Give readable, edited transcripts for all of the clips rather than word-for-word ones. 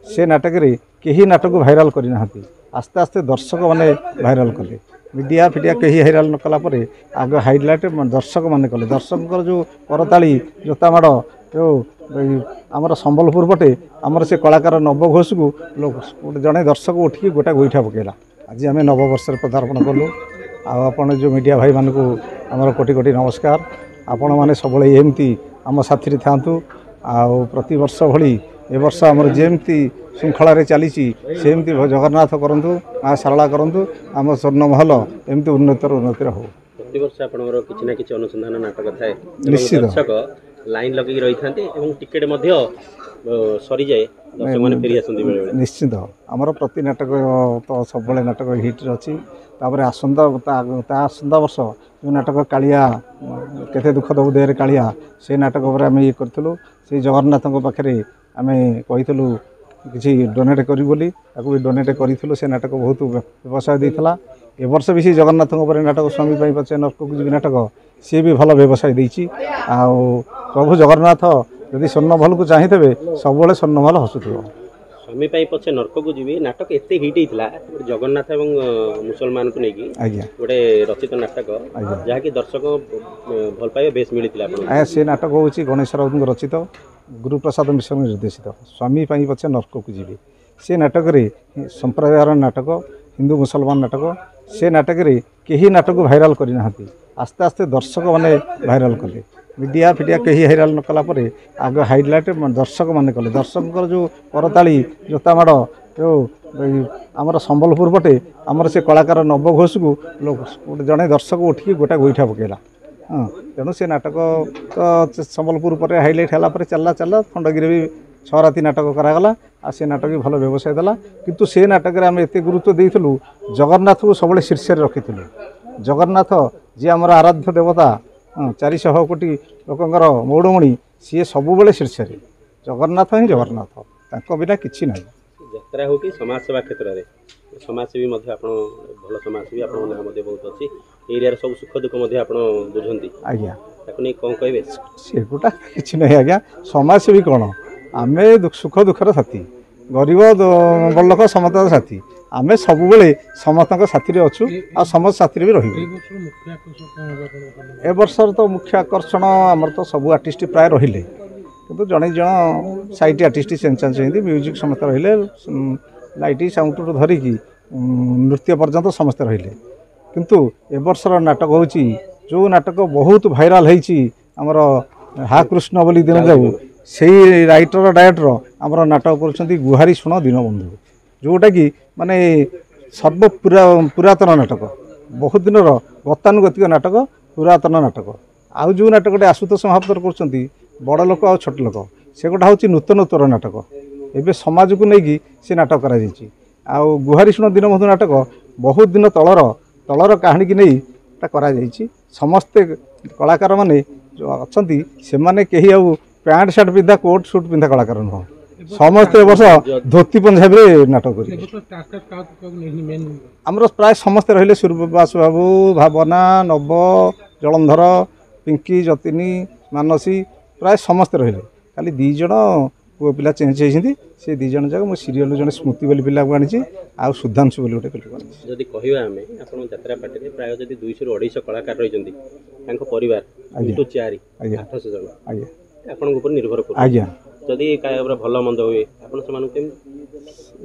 से नाटक कहीं नाटक भाइराल करना आस्ते आस्ते दर्शक मैंने भाइराल कले मीडिया फिडिया कहीं भाइराल न कलापर आग हाइलाइट दर्शक मैंने कले दर्शक जो करताली जोता माड़ जो आमर संबलपुर पटे आमर से कलाकार नव घोष को जड़े दर्शक उठिकी गोटा गोईठा पकेला आज आम नववर्ष पदार्पण कलु आपण जो मीडिया भाई मान को आमर कोटि कोटि नमस्कार आपण मैंने सब एमती आम साथी था प्रति वर्ष भली ए वर्ष आमर जमती श्रृंखला चली सेमती जगन्नाथ करूँ माँ सारला करूँ आम स्वर्णमहल एमती उन्नतर उन्नति हो प्रति वर्ष आपनकर किछि ना किछि अनुसंधान नाटक थाए निश्चित दर्शक लाइन लगे रही था टिकेट सरी जाए दर्शक मैंने फेरी आसती बेले निश्चित आमर प्रति नाटक तो सब नाटक हिट्रे अच्छी आसंता वर्ष जो नाटक कालिया केते दुख दबु देहरे कालिया से नाटक आम ये करूँ से जगन्नाथ पाखे आम कहीलु किसी डोनेट करी बोली ताकू भी डोनेट करूँ से नाटक बहुत व्यवसाय देता ए वर्ष भी से जगन्नाथ नाटक स्वामी पचे नर्क को जी नाटक सी भी भल व्यवसाय देती प्रभु जगन्नाथ यदि स्वर्णमहल को चाहिए सब स्वर्णमहल हसुव स्वामी पचे नर्क को जी नाटक एत हिट होता जगन्नाथ और मुसलमान को लेकिन गोटे रचित नाटक जहाँकि दर्शक भल पाइबा बेस मिलता से नाटक हूँ गणेश राउत रचित गुरुप्रसाद मिश्र निर्देशित स्वामी पचे नर्क को जी से नाटक संप्रदायर नाटक हिंदू मुसलमान नाटक से नाटक कहीं नाटक भाइराल करना आस्ते आस्ते दर्शक मैंने भाइराल कले मीडिया फिडिया कहीं भाइराल न कलापर आग हाइलाइट दर्शक मैंने कले दर्शक जो करताली जोता माड़ जो आमर संबलपुर पटे आमर से कलाकार नव घोष को जड़े दर्शक उठिकी गोटा गोईठा पकेला हाँ तेणु से नाटक तो संबलपुर पर हाइलाइट है चलला चलला खंडगिरी भी 6 राति नाटक करागला आ से नाटक भी भल व्यवसाय देला किंतु से नाटक आम एत गुरुत्व देइथलु जगन्नाथ को सब शीर्ष रखी जगन्नाथ जी आमर आराध्य देवता 400 कोटी लोकंर मौड़मणि सी सब शीर्ष जगन्नाथ ही जगन्नाथ तांको बिना किछि ना यात्रा हो कि समाजसेवा क्षेत्र में समाजसेवी भल समाजसेवी आप बहुत अच्छी एरिया सब सुख दुख बुझंती आज्ञा कौन कहे से गोटा कि ना आज्ञा समाजसेवी कौन आम सुख दुखर साथी गरीब बड़ लोक समस्त साथी आम सब समस्त साथी अच्छु आ समस्त साथी भी रही ए वर्ष तो मुख्य आकर्षण आमर तो सब आर्टिस्ट प्राय रहिले किंतु जड़े जन साइट आर्टिस्ट चेंज म्यूजिक समस्त रहिले लाइट साउंड धरिकी नृत्य पर्यंत समस्त रहिले किंतु ए वर्षर नाटक हूँ जो नाटक बहुत भाइराल होती आमर हा कृष्ण बोली दिन जाऊ से राइटर डायरेक्टर आमर नाटक कर गुहारी शुण दीनबंधु जोटा कि माने सर्व पुरातन नाटक बहुत दिन गतानुगतिक नाटक पुरातन नाटक आउ जो नाटक आशुतोष महापात्र कर बड़ लोक आ छोट लोक से गोटा हूँ नूतनोत्तर नाटक एवं समाज को लेकिन से नाटक करा गुहारी शुण दीनबंधु नाटक बहुत दिन तलर कहानी की नहीं करा समस्ते कलाकार माने जो अच्छा से माने कहीं आउ पैंट सार्ट पिंधा कोट सूट पिंधा कलाकार नुह समस्ते वर्ष धोती पंजाबी नाटक आमर प्राय समस्ते रहिले सूर्यप्रकाश बाबू भावना नव जलंधर पिंकी जतिनी मानसी प्राय समस्ते रहिले खाली 2 जण पुओ पिला चेंज होती से 2 जण जाक मो सीरियल जन स्मृति बोली पिला को आनी आ सुधांशु बोली गोटे पिला आनी जदि कहिबा हमें आपण यात्रा पार्टी रे प्राय जदि 200 ରୁ 250 कलाकार रही जंती तांको परिवार तो 4 800 जण आज्ञा आपण ऊपर निर्भर कर आज्ञा जदि कायबरा भलो मंद होए आपण से मानु केम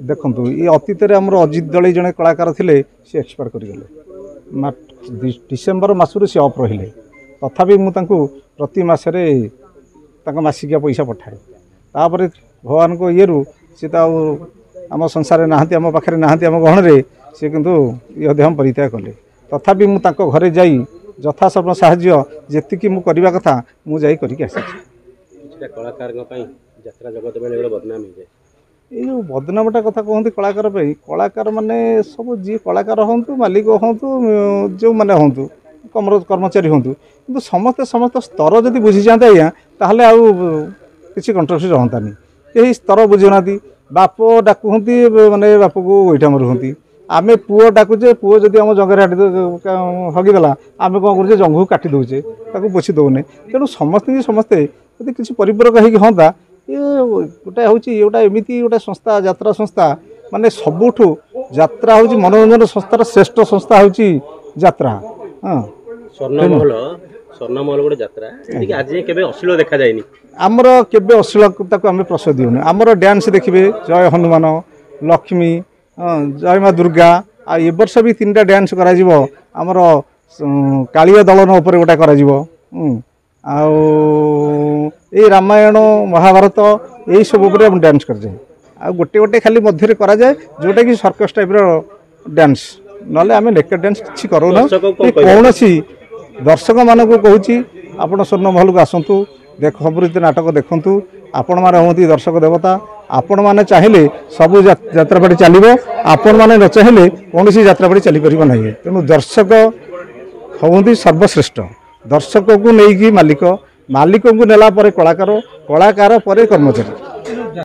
देखंतु ई अतीत रे हमर अजित दळी जने कलाकार थिले से एक्सपायर करि गेले डिसेंबर मासुर से ऑफ रहिले तथापि मु तांको प्रति मासरे तांको मासिकिया पैसा पठाए तापर भगवान को ये सी तो आम संसार नहांती आम पाखे नहांती आम गहन से किंतु ये हम परित्याग कले तथापि मु तांको घरे जाई यथासम्भव साहाय्य जेतिकी मु करबा कथा मु जाई करिक आसी कलाकार यात्रा जगत बेले बदनाम हो जाए ये जो बदनामटा कथा कहते कलाकार कलाकार माने सब जी कलाकार हूँ मालिक हूँ जो मैंने हूँ कर्मचारी हूँ कि समस्ते समस्त स्तर जब बुझी जाते आज्ञा ताहले आउ किसी कंट्रोवर्सी रहतानी यही स्तर बुझुना बाप डाकुंती माने बाप को गोईठा मारुंती आम पुओ डाकुचे पुओ जब आम जंगर हगिदेला आम कौन करुचे जंग को काटी दौचे पोछी दौने तेणु समस्ते समस्ते यदि किसी परिपूरक होता ये गोटे हूँ गोटा एमती गोटे संस्था यात्रा संस्था माने सबुठू यात्रा हूँ मनोरंजन संस्थार श्रेष्ठ संस्था हूँ यात्रा। हाँ स्वर्णमहल गोटे यात्रा आज केबे अश्लील देखा जायनी आमर केबे अश्लीलता को आम प्रश्रय दिउनु आमर डांस देखिए जय हनुमान लक्ष्मी जय माँ दुर्गा आ ए वर्ष भी 3टा डांस करा जिवो आमर कालिया दलन उपर गोटा करा जिवो आउ ए रामायण महाभारत यही सब उपर हम डांस कर जाए आ गोटे गोटे खाली मध्य करा जाए जोटा कि सर्कस टाइप रो डांस नले आम नेकेड डांस किछि करोना कौन दर्शक मान को कहूँ आपण स्वर्णमहल को आसतु देख सबृत्ति नाटक देखु आपण मैंने हमें दर्शक देवता आपण मैंने चाहिए सबू यात्रापाटी चलो आपण मैंने न चाहिए कौन सी यात्रापाटी चली पार ना तेणु दर्शक हमें सर्वश्रेष्ठ दर्शक को लेकिन मालिक मालिक को नेला कलाकार कलाकार पर कर्मचारी।